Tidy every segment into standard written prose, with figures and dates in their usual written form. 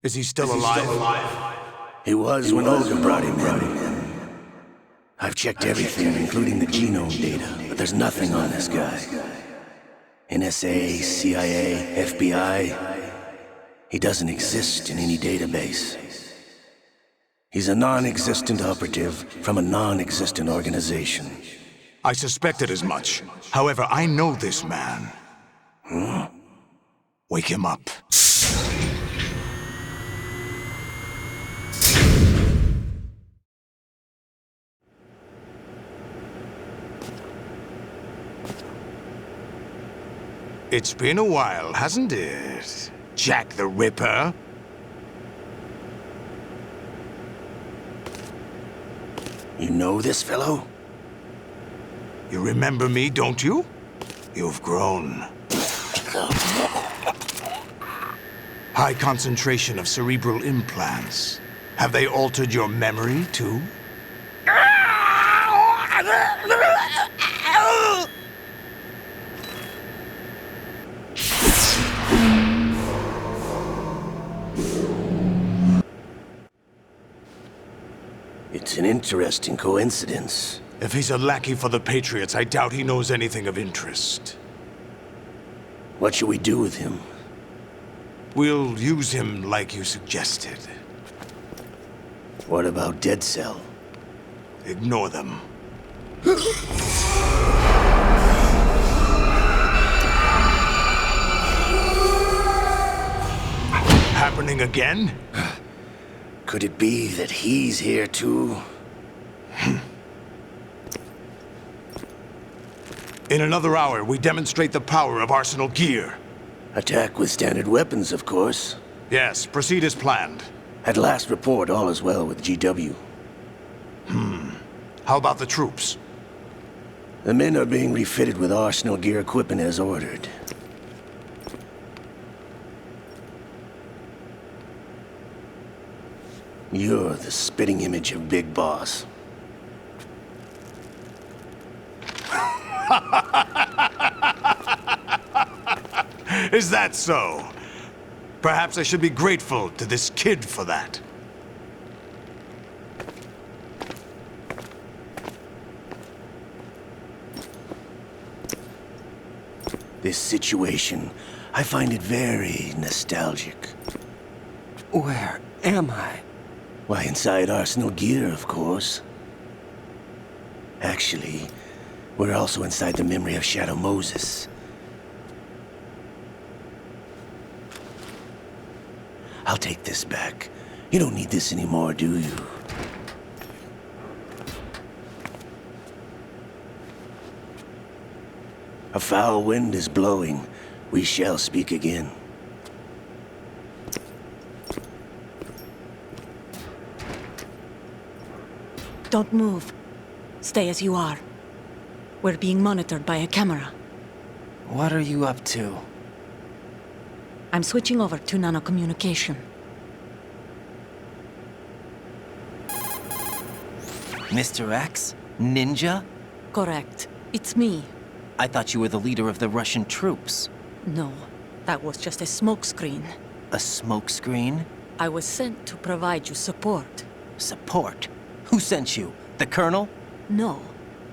Is he still alive? He was when Olga brought him in. I've checked everything, including the genome data, but there's nothing on this guy. NSA, CIA, FBI. He doesn't exist in any database. He's a non-existent operative from a non-existent organization. I suspected as much. However, I know this man. Wake him up. It's been a while, hasn't it? Jack the Ripper? You know this fellow? You remember me, don't you? You've grown. High concentration of cerebral implants. Have they altered your memory, too? It's an interesting coincidence. If he's a lackey for the Patriots, I doubt he knows anything of interest. What should we do with him? We'll use him like you suggested. What about Dead Cell? Ignore them. Happening again? Could it be that he's here too? In another hour, we demonstrate the power of Arsenal gear. Attack with standard weapons, of course. Yes, proceed as planned. At last report, all is well with GW. How about the troops? The men are being refitted with Arsenal gear equipment as ordered. You're the spitting image of Big Boss. Is that so? Perhaps I should be grateful to this kid for that. This situation, I find it very nostalgic. Where am I? Why, inside Arsenal gear, of course. Actually, we're also inside the memory of Shadow Moses. I'll take this back. You don't need this anymore, do you? A foul wind is blowing. We shall speak again. Don't move. Stay as you are. We're being monitored by a camera. What are you up to? I'm switching over to nanocommunication. Mr. X? Ninja? Correct. It's me. I thought you were the leader of the Russian troops. No, that was just a smokescreen. A smokescreen? I was sent to provide you support. Support? Who sent you? The Colonel? No,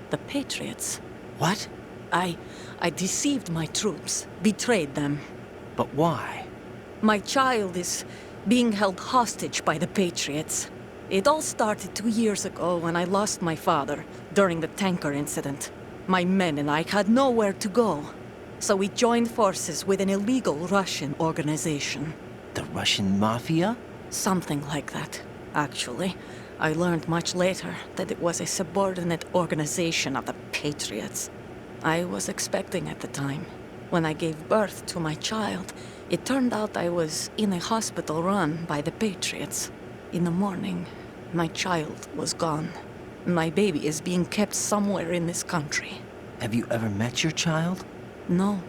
the Patriots. What? I deceived my troops, betrayed them. But why? My child is being held hostage by the Patriots. It all started 2 years ago when I lost my father during the tanker incident. My men and I had nowhere to go, so we joined forces with an illegal Russian organization. The Russian Mafia? Something like that, actually. I learned much later that it was a subordinate organization of the Patriots. I was expecting at the time. When I gave birth to my child, it turned out I was in a hospital run by the Patriots. In the morning, my child was gone. My baby is being kept somewhere in this country. Have you ever met your child? No.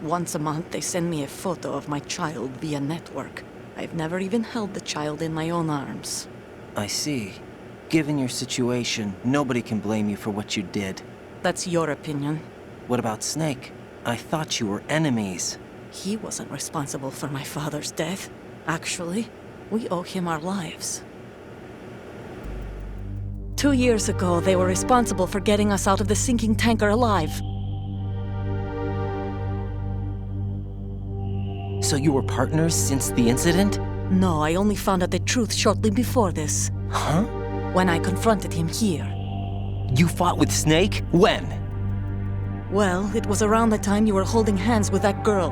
Once a month, they send me a photo of my child via network. I've never even held the child in my own arms. I see. Given your situation, nobody can blame you for what you did. That's your opinion. What about Snake? I thought you were enemies. He wasn't responsible for my father's death, actually. We owe him our lives. 2 years ago, they were responsible for getting us out of the sinking tanker alive. So you were partners since the incident? No, I only found out the truth shortly before this. Huh? When I confronted him here. You fought with Snake? When? Well, it was around the time you were holding hands with that girl.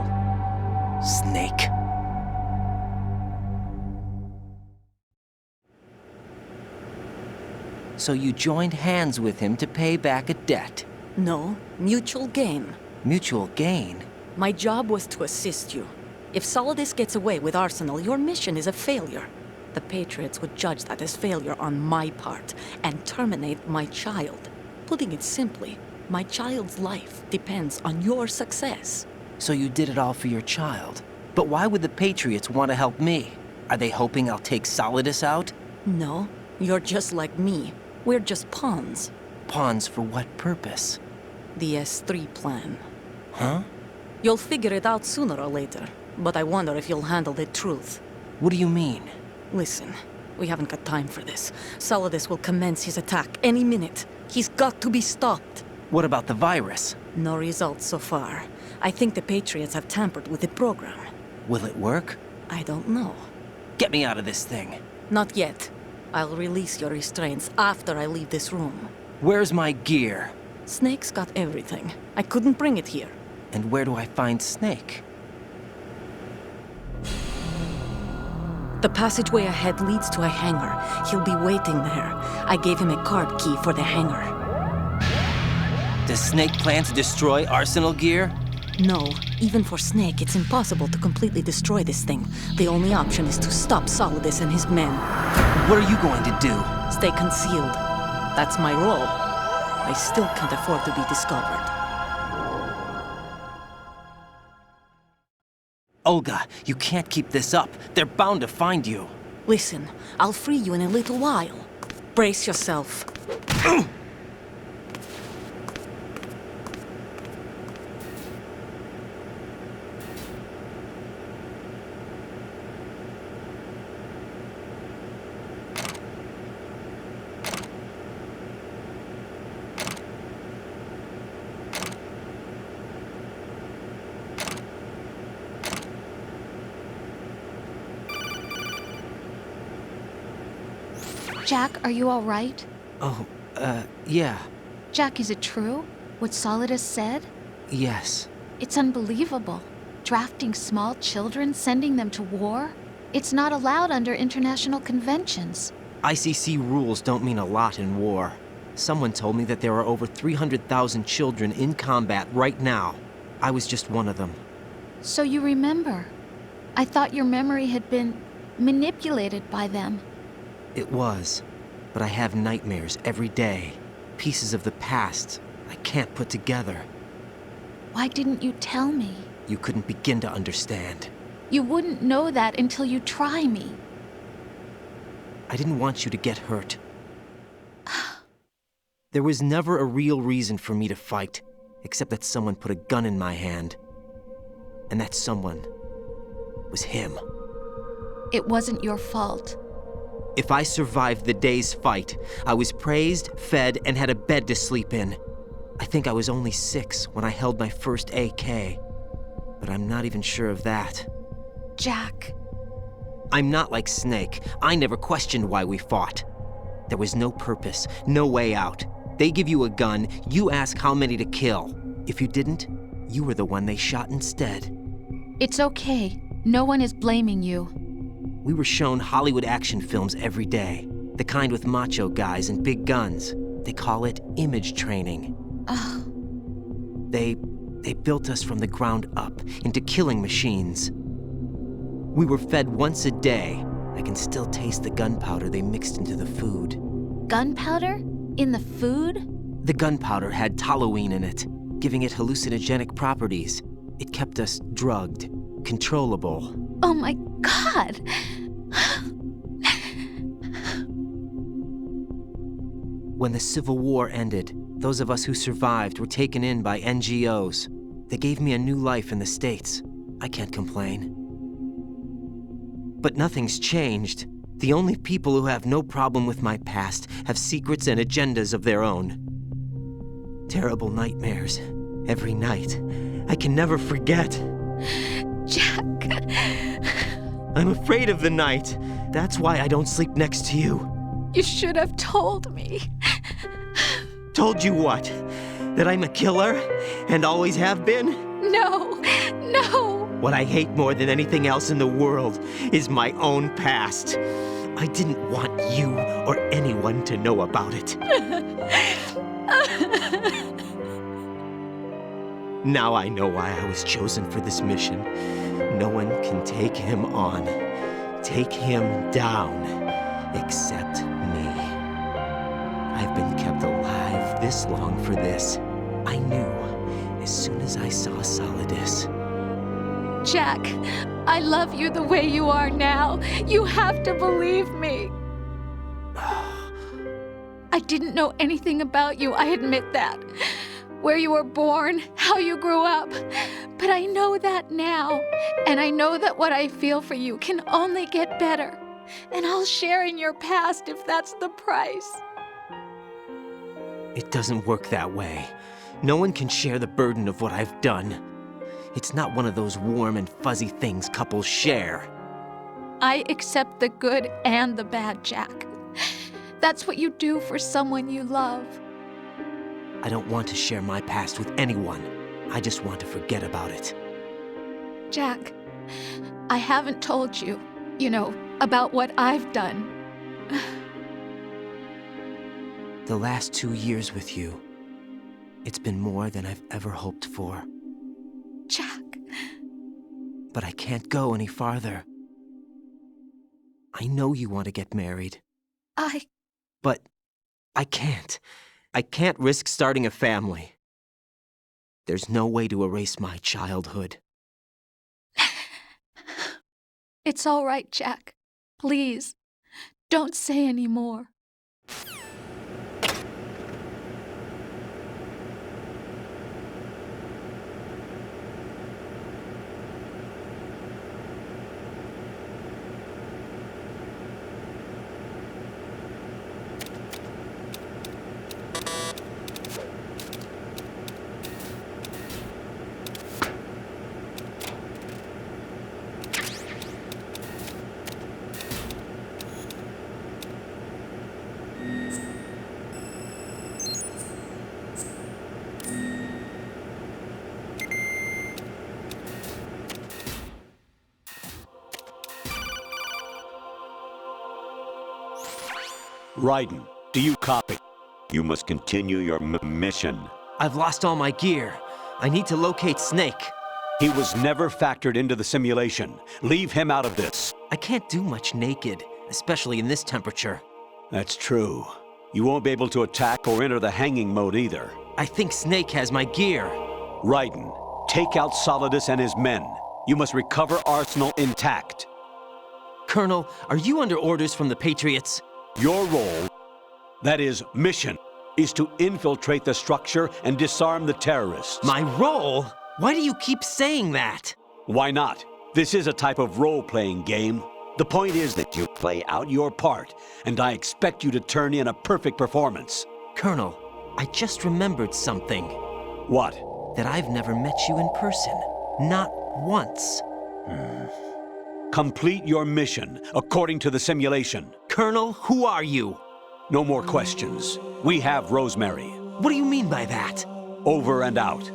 Snake. So you joined hands with him to pay back a debt? No, mutual gain. Mutual gain? My job was to assist you. If Solidus gets away with Arsenal, your mission is a failure. The Patriots would judge that as failure on my part and terminate my child. Putting it simply, my child's life depends on your success. So you did it all for your child. But why would the Patriots want to help me? Are they hoping I'll take Solidus out? No, you're just like me. We're just pawns. Pawns for what purpose? The S3 plan. Huh? You'll figure it out sooner or later, but I wonder if you'll handle the truth. What do you mean? Listen, we haven't got time for this. Solidus will commence his attack any minute. He's got to be stopped. What about the virus? No results so far. I think the Patriots have tampered with the program. Will it work? I don't know. Get me out of this thing. Not yet. I'll release your restraints after I leave this room. Where's my gear? Snake's got everything. I couldn't bring it here. And where do I find Snake? The passageway ahead leads to a hangar. He'll be waiting there. I gave him a card key for the hangar. Does Snake plan to destroy Arsenal gear? No, even for Snake, it's impossible to completely destroy this thing. The only option is to stop Solidus and his men. What are you going to do? Stay concealed. That's my role. I still can't afford to be discovered. Olga, you can't keep this up. They're bound to find you. Listen, I'll free you in a little while. Brace yourself. Jack, are you all right? Oh, yeah. Jack, is it true? What Solidus said? Yes. It's unbelievable. Drafting small children, sending them to war? It's not allowed under international conventions. ICC rules don't mean a lot in war. Someone told me that there are over 300,000 children in combat right now. I was just one of them. So you remember. I thought your memory had been manipulated by them. It was, but I have nightmares every day. Pieces of the past I can't put together. Why didn't you tell me? You couldn't begin to understand. You wouldn't know that until you try me. I didn't want you to get hurt. There was never a real reason for me to fight, except that someone put a gun in my hand. And that someone was him. It wasn't your fault. If I survived the day's fight, I was praised, fed, and had a bed to sleep in. I think I was only 6 when I held my first AK. But I'm not even sure of that. Jack. I'm not like Snake. I never questioned why we fought. There was no purpose, no way out. They give you a gun, you ask how many to kill. If you didn't, you were the one they shot instead. It's okay. No one is blaming you. We were shown Hollywood action films every day. The kind with macho guys and big guns. They call it image training. Ugh. They built us from the ground up into killing machines. We were fed once a day. I can still taste the gunpowder they mixed into the food. Gunpowder? In the food? The gunpowder had toluene in it, giving it hallucinogenic properties. It kept us drugged, controllable. Oh my God! When the Civil War ended, those of us who survived were taken in by NGOs. They gave me a new life in the States. I can't complain. But nothing's changed. The only people who have no problem with my past have secrets and agendas of their own. Terrible nightmares. Every night. I can never forget. Jack. I'm afraid of the night. That's why I don't sleep next to you. You should have told me. Told you what? That I'm a killer? And always have been? No. What I hate more than anything else in the world is my own past. I didn't want you or anyone to know about it. Now I know why I was chosen for this mission. No one can take him on, take him down, except me. I've been kept alive this long for this. I knew as soon as I saw Solidus. Jack, I love you the way you are now. You have to believe me. I didn't know anything about you, I admit that. Where you were born, how you grew up. But I know that now. And I know that what I feel for you can only get better. And I'll share in your past if that's the price. It doesn't work that way. No one can share the burden of what I've done. It's not one of those warm and fuzzy things couples share. I accept the good and the bad, Jack. That's what you do for someone you love. I don't want to share my past with anyone. I just want to forget about it. Jack, I haven't told you, about what I've done. The last 2 years with you, it's been more than I've ever hoped for. Jack. But I can't go any farther. I know you want to get married. But I can't. I can't risk starting a family. There's no way to erase my childhood. It's all right, Jack. Please, don't say any more. Raiden, do you copy? You must continue your mission. I've lost all my gear. I need to locate Snake. He was never factored into the simulation. Leave him out of this. I can't do much naked, especially in this temperature. That's true. You won't be able to attack or enter the hanging mode either. I think Snake has my gear. Raiden, take out Solidus and his men. You must recover Arsenal intact. Colonel, are you under orders from the Patriots? Your role, that is, mission, is to infiltrate the structure and disarm the terrorists. My role? Why do you keep saying that? Why not? This is a type of role-playing game. The point is that you play out your part, and I expect you to turn in a perfect performance. Colonel, I just remembered something. What? That I've never met you in person. Not once. Complete your mission, according to the simulation. Colonel, who are you? No more questions. We have Rosemary. What do you mean by that? Over and out.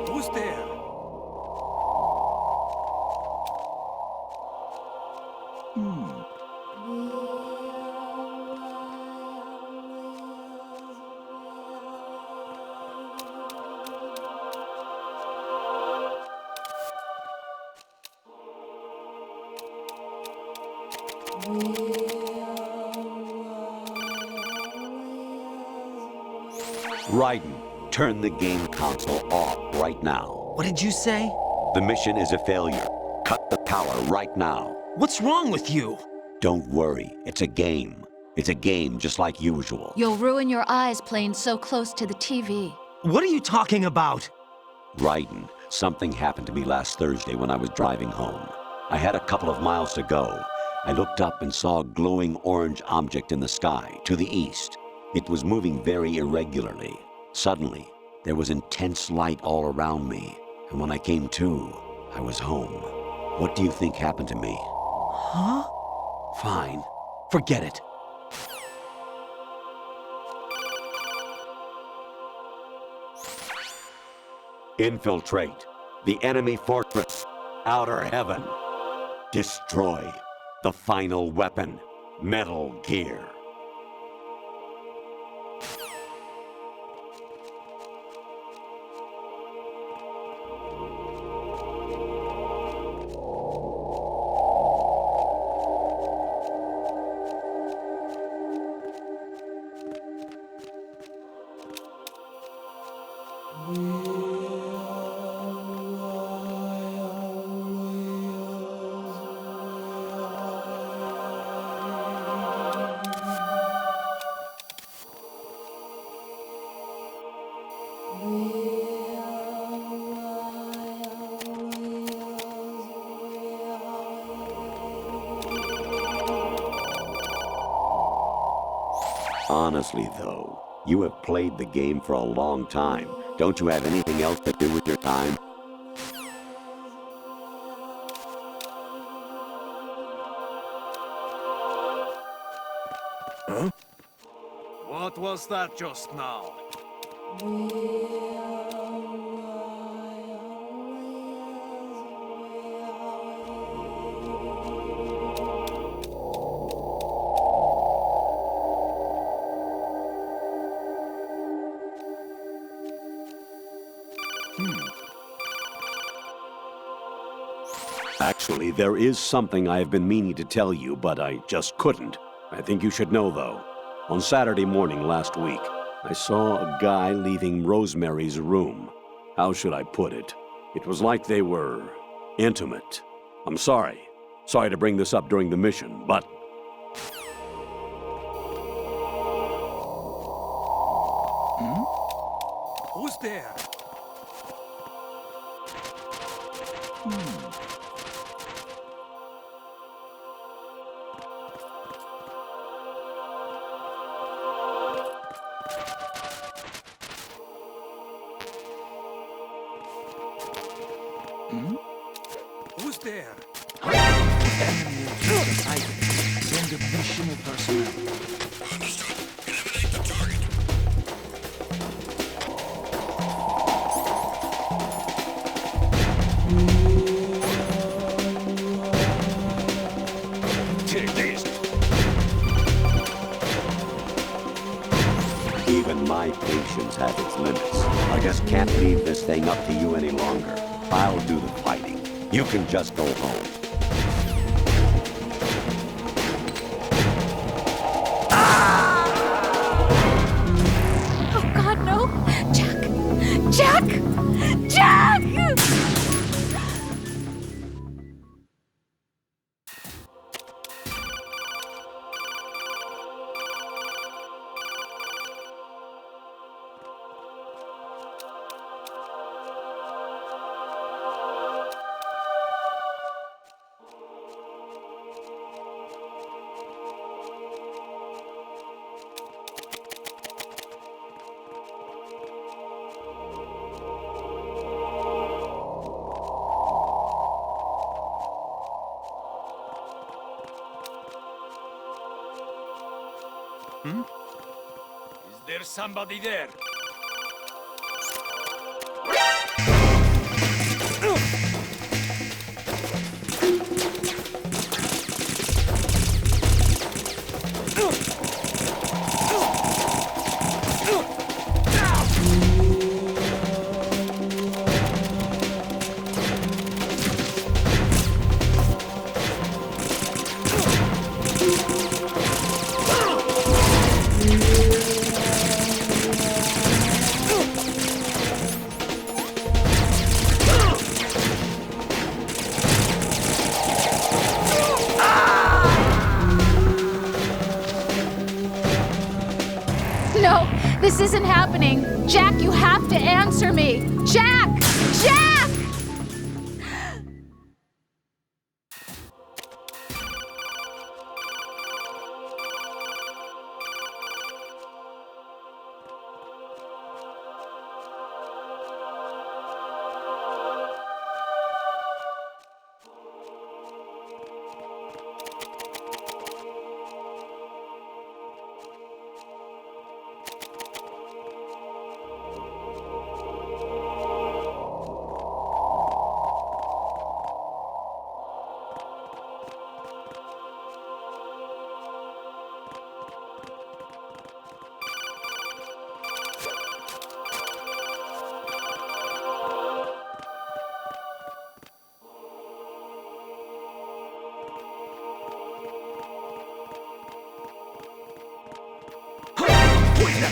Who's there? Raiden, turn the game console off right now. What did you say? The mission is a failure. cut the power right now. What's wrong with you? Don't worry, it's a game. It's a game just like usual. You'll ruin your eyes playing so close to the TV. What are you talking about? Raiden, something happened to me last Thursday when I was driving home. I had a couple of miles to go. I looked up and saw a glowing orange object in the sky, to the east. It was moving very irregularly. Suddenly, there was intense light all around me, and when I came to, I was home. What do you think happened to me? Huh? Fine. Forget it. Infiltrate the enemy fortress, Outer Heaven. Destroy the final weapon, Metal Gear. Honestly, though, you have played the game for a long time. Don't you have anything else to do with your time? Huh? What was that just now? Actually, there is something I have been meaning to tell you, but I just couldn't. I think you should know, though. On Saturday morning last week, I saw a guy leaving Rosemary's room. How should I put it? It was like they were intimate. I'm sorry. Sorry to bring this up during the mission, but... Who's there? Who's there? Enemy sighted. Send additional personnel. Understood. Eliminate the target. Take this. Even my patience has its limits. I just can't leave this thing up to you any longer. I'll do the fighting. You can just go home. Oh God, no! Jack! Jack! Jack! Is there somebody there? This isn't happening. Jack, you have to answer me. Jack! Jack!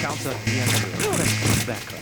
Counter the enemy. Press back up.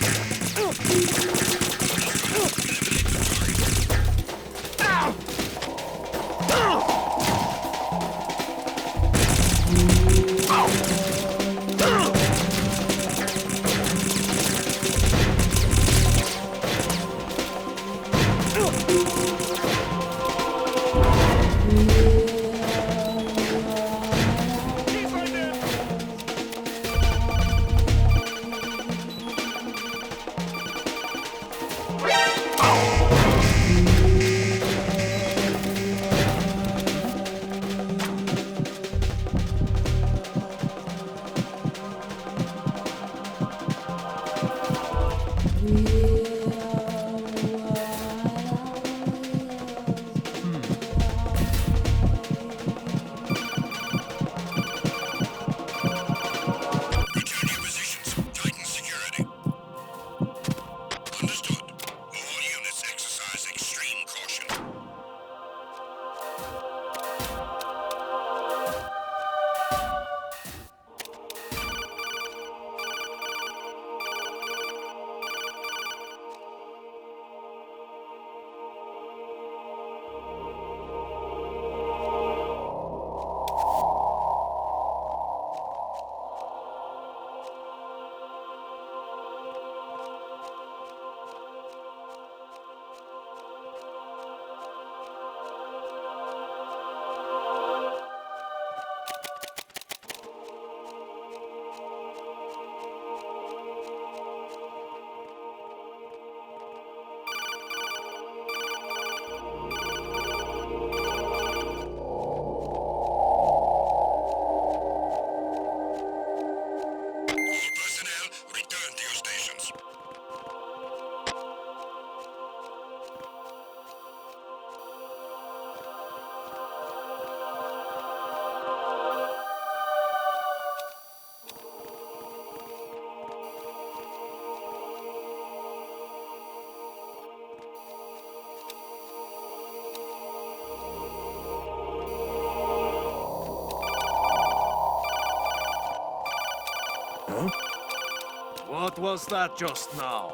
What was that just now?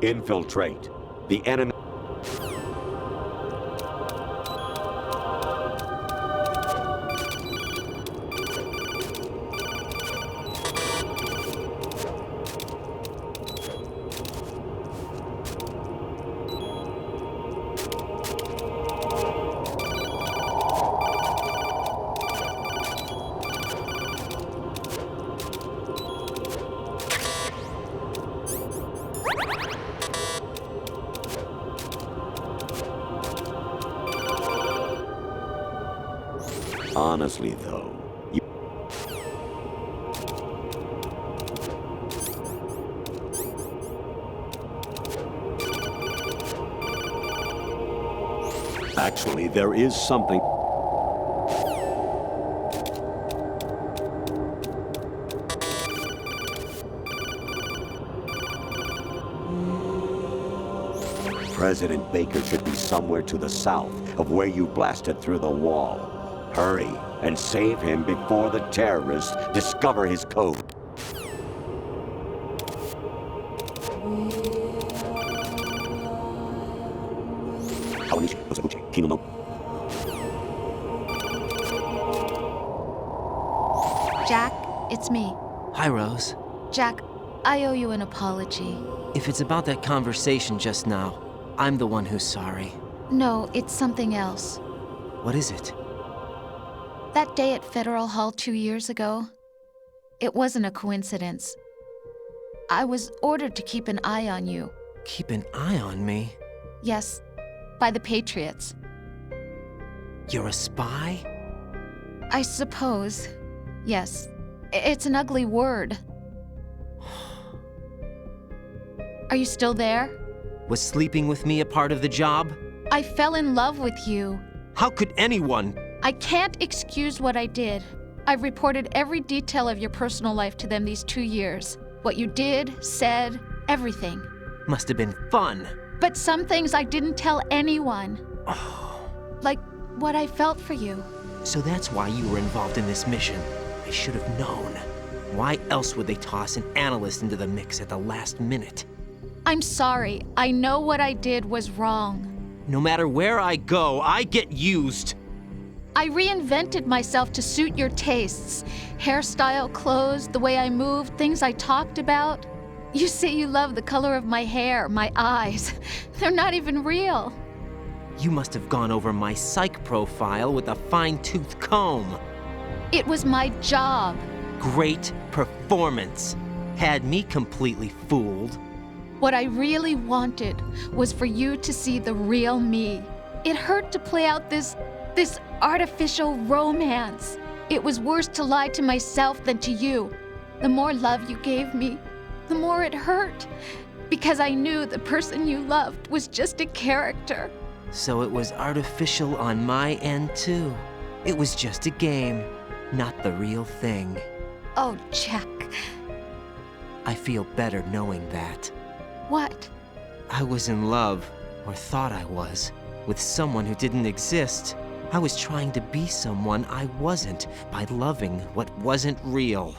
Infiltrate. The enemy. Honestly, though, actually, there is something. President Baker should be somewhere to the south of where you blasted through the wall. Hurry and save him before the terrorists discover his code. Jack, it's me. Hi, Rose. Jack, I owe you an apology. If it's about that conversation just now, I'm the one who's sorry. No, it's something else. What is it? That day at Federal Hall 2 years ago, it wasn't a coincidence. I was ordered to keep an eye on you. Keep an eye on me? Yes, by the Patriots. You're a spy? I suppose. Yes. It's an ugly word. Are you still there? Was sleeping with me a part of the job? I fell in love with you. How could anyone? I can't excuse what I did. I've reported every detail of your personal life to them these 2 years. What you did, said, everything. Must have been fun. But some things I didn't tell anyone. Like what I felt for you. So that's why you were involved in this mission. I should have known. Why else would they toss an analyst into the mix at the last minute? I'm sorry. I know what I did was wrong. No matter where I go, I get used. I reinvented myself to suit your tastes. Hairstyle, clothes, the way I moved, things I talked about. You say you love the color of my hair, my eyes. They're not even real. You must have gone over my psych profile with a fine-tooth comb. It was my job. Great performance. Had me completely fooled. What I really wanted was for you to see the real me. It hurt to play out this artificial romance. It was worse to lie to myself than to you. The more love you gave me, the more it hurt. Because I knew the person you loved was just a character. So it was artificial on my end, too. It was just a game, not the real thing. Oh, Jack. I feel better knowing that. What? I was in love, or thought I was, with someone who didn't exist. I was trying to be someone I wasn't by loving what wasn't real.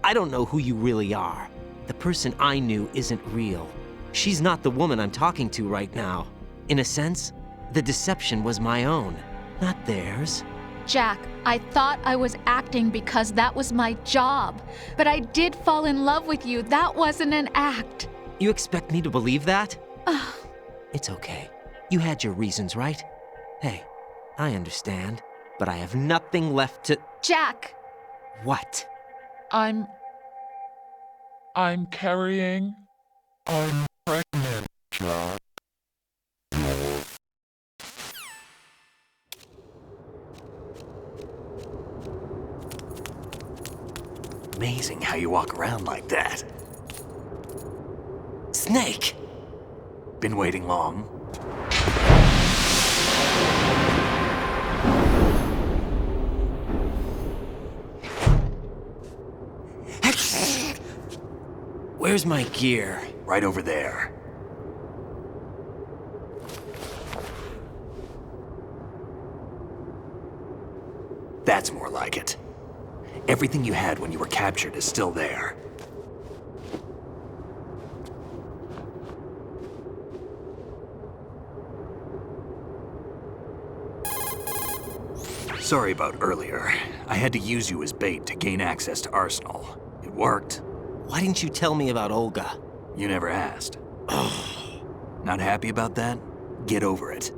I don't know who you really are. The person I knew isn't real. She's not the woman I'm talking to right now. In a sense, the deception was my own, not theirs. Jack, I thought I was acting because that was my job. But I did fall in love with you. That wasn't an act. You expect me to believe that? It's okay. You had your reasons, right? Hey, I understand, but I have nothing left to... Jack! What? I'm carrying. I'm pregnant, Jack. Amazing how you walk around like that. Snake! Been waiting long? Where's my gear? Right over there. That's more like it. Everything you had when you were captured is still there. Sorry about earlier. I had to use you as bait to gain access to Arsenal. It worked. Why didn't you tell me about Olga? You never asked. Not happy about that? Get over it.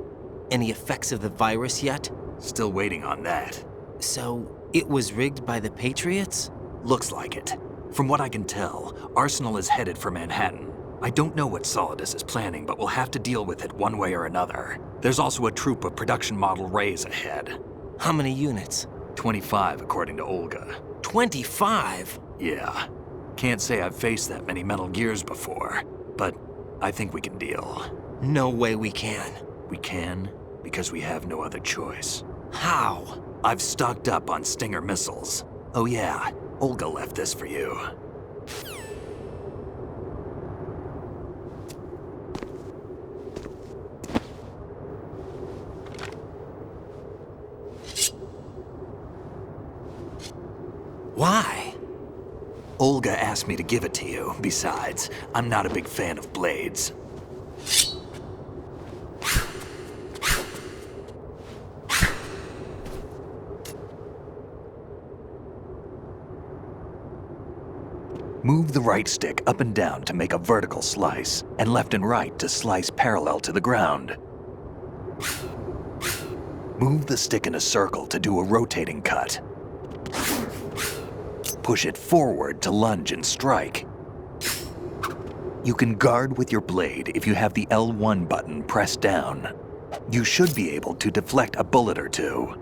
Any effects of the virus yet? Still waiting on that. So, it was rigged by the Patriots? Looks like it. From what I can tell, Arsenal is headed for Manhattan. I don't know what Solidus is planning, but we'll have to deal with it one way or another. There's also a troop of production model Rays ahead. How many units? 25, according to Olga. 25? Yeah. Can't say I've faced that many Metal Gears before, but I think we can deal. No way we can. We can, because we have no other choice. How? I've stocked up on Stinger missiles. Oh yeah, Olga left this for you. Why? Olga asked me to give it to you. Besides, I'm not a big fan of blades. Move the right stick up and down to make a vertical slice, and left and right to slice parallel to the ground. Move the stick in a circle to do a rotating cut. Push it forward to lunge and strike. You can guard with your blade if you have the L1 button pressed down. You should be able to deflect a bullet or two.